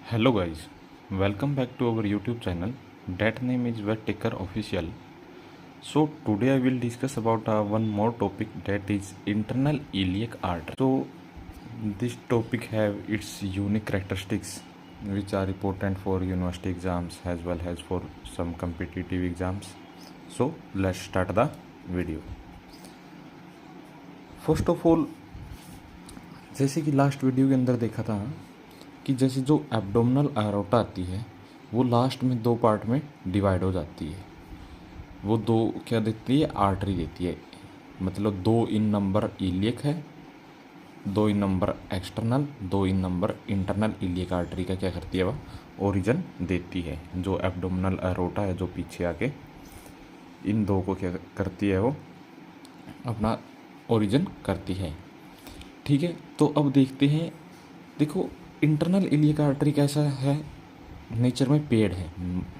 Hello guys, welcome back to our YouTube channel. That name is Vettaker Official. So today I will discuss about one more topic, that is internal iliac artery. So this topic have its unique characteristics which are important for university exams as well as for some competitive exams. So let's start the video. First of all, जैसे कि last video के अंदर देखा था कि जैसे जो abdominal aorta आती है वो लास्ट में दो पार्ट में डिवाइड हो जाती है। वो दो क्या देती है, आर्टरी देती है। मतलब 2 इन नंबर इलियक है, 2 इन नंबर एक्सटर्नल, 2 इन नंबर इंटरनल इलियक आर्टरी का क्या करती है, वह ओरिजिन देती है। जो एब्डोमिनल एरोटा है जो पीछे आके इन दो को क्या करती है, वो अपना ओरिजिन करती है। ठीक है, तो अब देखते हैं। देखो, इंटरनल इलियक आर्टरी कैसा है, नेचर में पेड़ है,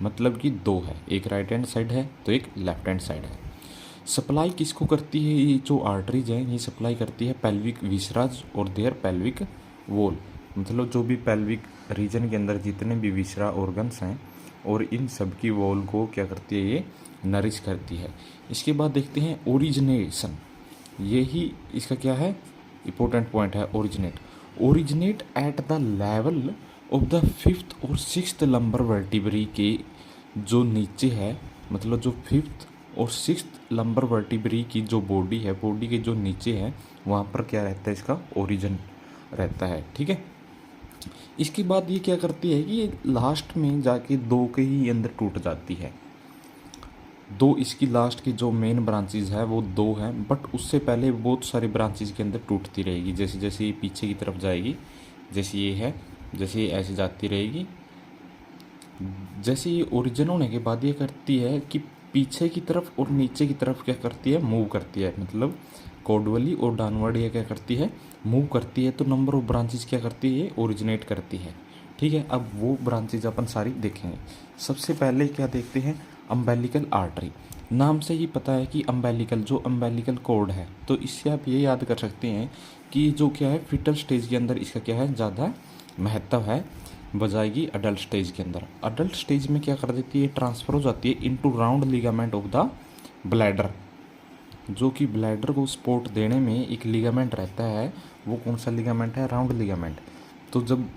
मतलब कि दो है, एक राइट हैंड साइड है तो एक लेफ्ट हैंड साइड है। सप्लाई किसको करती है, ये जो आर्टरीज है ये सप्लाई करती है पेल्विक विसराज और देयर पेल्विक वॉल। मतलब जो भी पेल्विक रीजन के अंदर जितने भी विसरा ऑर्गन्स हैं और इन सब की वॉल को क्या करती है, ये नरिश करती है। इसके बाद देखते हैं ओरिजिनेशन। यही इसका क्या है, इंपॉर्टेंट पॉइंट है, originate at the level of the 5th और 6th लंबर वर्टिब्री के जो नीचे है। मतलब जो 5th और 6th लंबर वर्टिब्री की जो बॉडी है, बॉडी के जो नीचे है वहाँ पर क्या रहता है, इसका ओरिजिन रहता है। ठीक है, इसके बाद ये क्या करती है कि ये लास्ट में जाके दो के ही अंदर टूट जाती है। दो इसकी लास्ट की जो मेन ब्रांचेज है वो दो हैं, बट उससे पहले बहुत सारी ब्रांचेज के अंदर टूटती रहेगी। जैसे जैसे ये पीछे की तरफ जाएगी, जैसे ये है, जैसे ये ऐसे जाती रहेगी। जैसे ये ओरिजिन होने के बाद ये करती है कि पीछे की तरफ और नीचे की तरफ क्या करती है, मूव करती है। मतलब कॉर्डवली और डाउनवर्ड ये क्या करती है, मूव करती है। तो नंबर ऑफ ब्रांचेज क्या करती है, ये ओरिजिनेट करती है। ठीक है, अब वो ब्रांचेज अपन सारी देखेंगे। सबसे पहले क्या देखते हैं, अम्बेलिकल आर्टरी। नाम से ही पता है कि अम्बेलिकल, जो अम्बेलिकल कॉर्ड है, तो इससे आप ये याद कर सकते हैं कि जो क्या है, फिटल स्टेज के अंदर इसका क्या है, ज़्यादा महत्व है बजाएगी अडल्ट स्टेज के अंदर। अडल्ट स्टेज में क्या कर देती है, ट्रांसफ़र हो जाती है into round ligament of the bladder. जो कि ब्लैडर को सपोर्ट देने में एक लिगामेंट रहता है, वो कौन सा लिगामेंट है, राउंड लिगामेंट। तो जब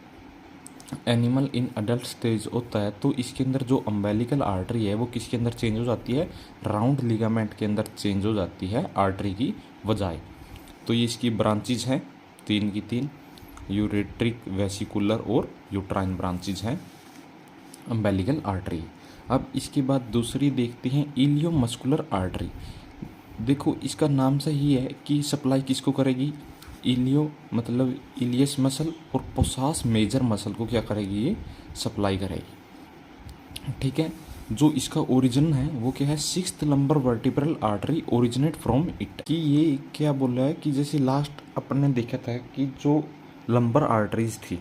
एनिमल इन अडल्ट स्टेज होता है तो इसके अंदर जो अम्बेलिकल आर्टरी है वो किसके अंदर चेंज हो जाती है, राउंड लिगामेंट के अंदर चेंज हो जाती है आर्टरी की बजाय। तो ये इसकी ब्रांचेज हैं 3 की 3, यूरेट्रिक, वेसिकुलर और यूट्राइन ब्रांचेज हैं अम्बेलिकल आर्टरी। अब इसके बाद दूसरी देखते हैं, इलियोमस्कुलर आर्टरी। देखो, इसका नाम से ही है कि सप्लाई किसको करेगी, इलियो मतलब इलियस मसल और पोसास मेजर मसल को क्या करेगी, ये सप्लाई करेगी। ठीक है, जो इसका ओरिजिन है वो क्या है, 6th lumbar vertebral artery originate from it. कि ये क्या बोल रहा है कि जैसे लास्ट अपन ने देखा था कि जो लंबर आर्टरीज थी,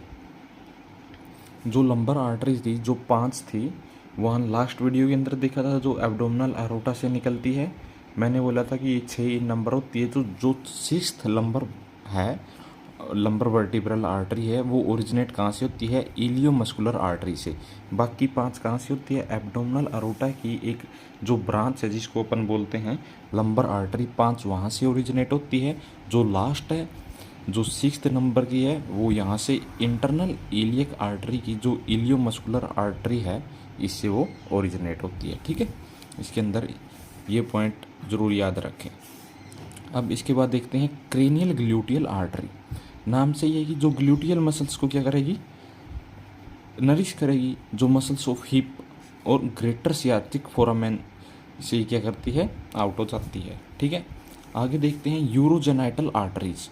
जो 5 थी, वहाँ लास्ट वीडियो के अंदर देखा था जो एब्डोमिनल एरोटा से निकलती है। मैंने बोला था कि ये 6 नंबर होती है। जो 6th लंबर है, लंबर वर्टिब्रल आर्टरी है, वो ओरिजिनेट कहाँ से होती है, इलियोमस्कुलर आर्टरी से। बाकी 5 कहाँ से होती है, एब्डोमिनल एरोटा की एक जो ब्रांच है जिसको अपन बोलते हैं लंबर आर्टरी, 5 वहाँ से ओरिजिनेट होती है। जो लास्ट है, जो 6th नंबर की है, वो यहाँ से इंटरनल इलियक आर्टरी की जो इलियोमस्कुलर आर्टरी है, इससे वो ओरिजिनेट होती है। ठीक है, इसके अंदर ये पॉइंट ज़रूर याद रखें। अब इसके बाद देखते हैं क्रेनियल ग्लूटियल आर्टरी। नाम से ये कि जो ग्लूटियल मसल्स को क्या करेगी, नरिश करेगी। जो मसल्स ऑफ हिप और ग्रेटर सियाटिक फोरामेन से क्या करती है, आउट हो जाती है। ठीक है, आगे देखते हैं यूरोजेनाइटल आर्टरीज।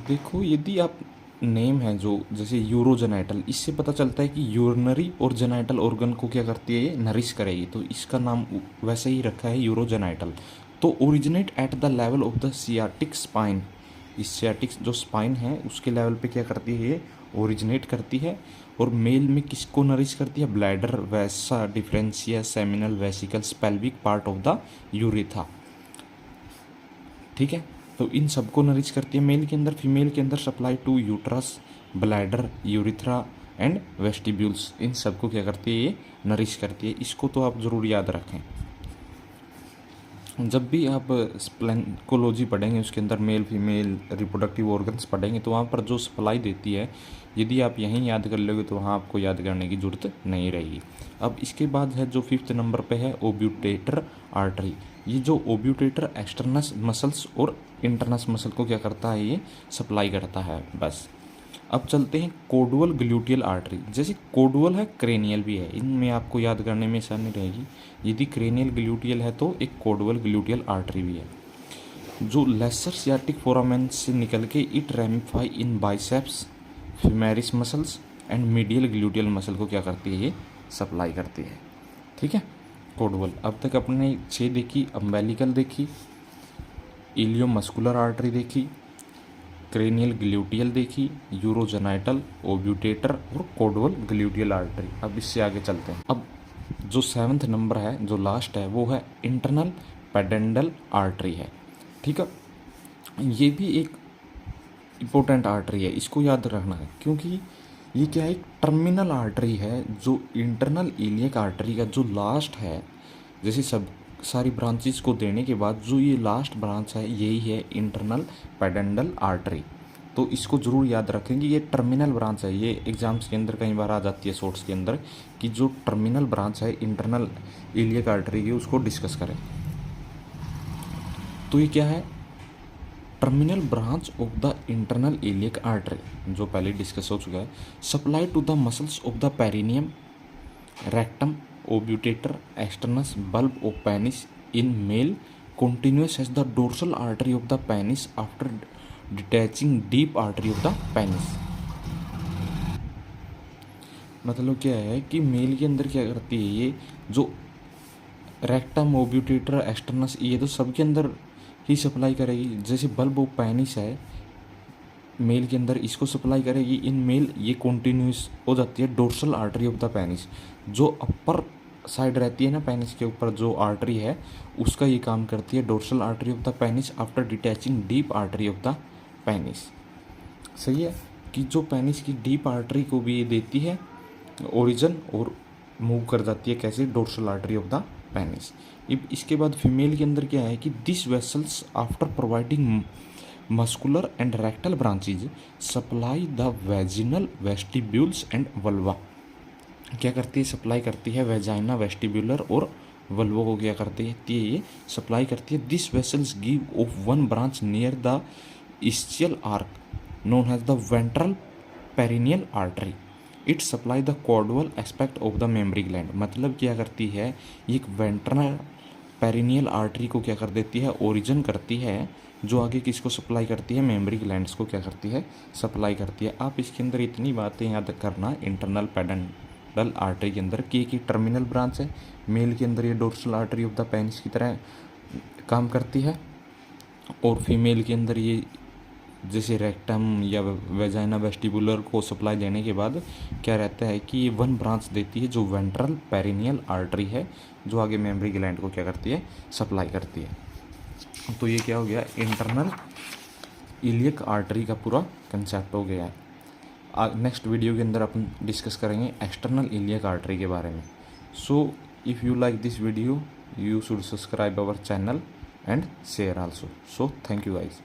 देखो, यदि आप नेम है जो जैसे यूरोजेनाइटल, इससे पता चलता है कि यूरिनरी और जेनाइटल ऑर्गन को क्या करती है, ये नरिश करेगी। तो इसका नाम वैसे ही रखा है यूरोजेनाइटल। तो originate at the level of the sciatic spine. इस सियाटिक जो स्पाइन है उसके लेवल पे क्या करती है, ये ओरिजिनेट करती है। और मेल में किसको नरिश करती है, bladder, vas deferens, seminal vesicles, pelvic part of the urethra. ठीक है, तो इन सबको नरिश करती है मेल के अंदर। फीमेल के अंदर supply to uterus, bladder, urethra and vestibules, इन सबको क्या करती है ये नरिश करती है। इसको तो आप ज़रूर याद रखें। जब भी आप स्प्लैंकोलॉजी पढ़ेंगे उसके अंदर मेल फीमेल रिप्रोडक्टिव ऑर्गन्स पढ़ेंगे तो वहाँ पर जो सप्लाई देती है, यदि आप यहीं याद कर लोगे तो वहाँ आपको याद करने की ज़रूरत नहीं रहेगी। अब इसके बाद है जो 5th नंबर पे है ओब्यूटेटर आर्टरी। ये जो ओब्यूटेटर एक्सटर्नस मसल्स और इंटरनस मसल को क्या करता है, ये सप्लाई करता है। बस अब चलते हैं कोडुअल ग्लूटियल आर्टरी। जैसे कोडुअल है क्रेनियल भी है, इनमें आपको याद करने में आसानी रहेगी। यदि क्रेनियल ग्लूटियल है तो एक कोडुअल ग्लूटियल आर्टरी भी है जो लेसर सियाटिक फोरामेन से निकल के it ramify in biceps, femoris muscles and medial gluteal muscle को क्या करती है, ये सप्लाई करती है। ठीक है, कोडुअल। अब तक अपने 6 देखी, अम्बेलिकल देखी, इलियोमस्कुलर आर्टरी देखी, क्रेनियल ग्लूटियल देखी, यूरोजेनाइटल, ओब्यूटेटर और कोडुअल ग्लूटियल आर्टरी। अब इससे आगे चलते हैं। अब जो 7th नंबर है, जो लास्ट है, वो है इंटरनल पेडेंडल आर्टरी है। ठीक है, ये भी एक इम्पोर्टेंट आर्टरी है, इसको याद रखना है क्योंकि ये क्या है, एक टर्मिनल आर्टरी है जो इंटरनल इलियक आर्टरी का जो लास्ट है। जैसे सब सारी ब्रांचेस को देने के बाद जो ये लास्ट ब्रांच है यही है इंटरनल पेडेंडल आर्टरी। तो इसको ज़रूर याद रखें कि ये टर्मिनल ब्रांच है। ये एग्जाम्स के अंदर कई बार आ जाती है शॉर्ट्स के अंदर कि जो टर्मिनल ब्रांच है इंटरनल इलियक आर्टरी की, उसको डिस्कस करें। तो ये क्या है, terminal branch of the internal iliac artery, जो पहले डिस्कस हो चुका है। Supply to the muscles of the perineum, rectum, obturator, externus bulb of penis in male continuous as the dorsal artery of the penis after detaching deep artery of the penis। मतलब क्या है कि mail के अंदर क्या करती है, ये जो रेक्टम, ओब्यूटेटर, एक्सटर्नस, ये तो सबके अंदर ही सप्लाई करेगी। जैसे बल्ब ऑफ पेनिस है मेल के अंदर, इसको सप्लाई करेगी। इन मेल ये कॉन्टिन्यूस हो जाती है dorsal artery of the penis, जो अपर साइड रहती है ना पेनिस के ऊपर जो आर्टरी है, उसका ये काम करती है dorsal artery of the penis after detaching deep artery of the penis. सही है कि जो पेनिस की डीप आर्टरी को भी ये देती है ओरिजिन और मूव कर जाती है कैसे, dorsal artery of the penis. इसके बाद फीमेल के अंदर क्या है कि this vessels after providing muscular and rectal branches supply the vaginal, vestibules and vulva. क्या करती है, सप्लाई करती है वेजाइना, वेस्टिब्यूलर और वल्वो को क्या करती है, ये सप्लाई करती है। This vessels give off one branch near the ischial arc known as the ventral perineal artery। It supply the caudal aspect of the mammary gland. मतलब क्या करती है, ये एक वेंट्रल पेरिनियल आर्टरी को क्या कर देती है, ओरिजिन करती है, जो आगे किसको सप्लाई करती है, मेमरी ग्लैंड्स को क्या करती है, सप्लाई करती है। आप इसके अंदर इतनी बातें याद करना इंटरनल पेडेंडल आर्टरी के अंदर कि टर्मिनल ब्रांच है, मेल के अंदर ये dorsal artery of the penis की तरह काम करती है, और फीमेल के अंदर ये जैसे रेक्टम या वेजाइना, वेस्टिबुलर को सप्लाई देने के बाद क्या रहता है कि ये वन ब्रांच देती है जो वेंट्रल पेरिनियल आर्टरी है, जो आगे मेमरी ग्लैंड को क्या करती है, सप्लाई करती है। तो ये क्या हो गया, इंटरनल इलियक आर्टरी का पूरा कंसेप्ट हो गया है। नेक्स्ट वीडियो के अंदर अपन डिस्कस करेंगे एक्सटर्नल इलियक आर्टरी के बारे में। So if you like this video you should subscribe our channel and share also। So thank you guys।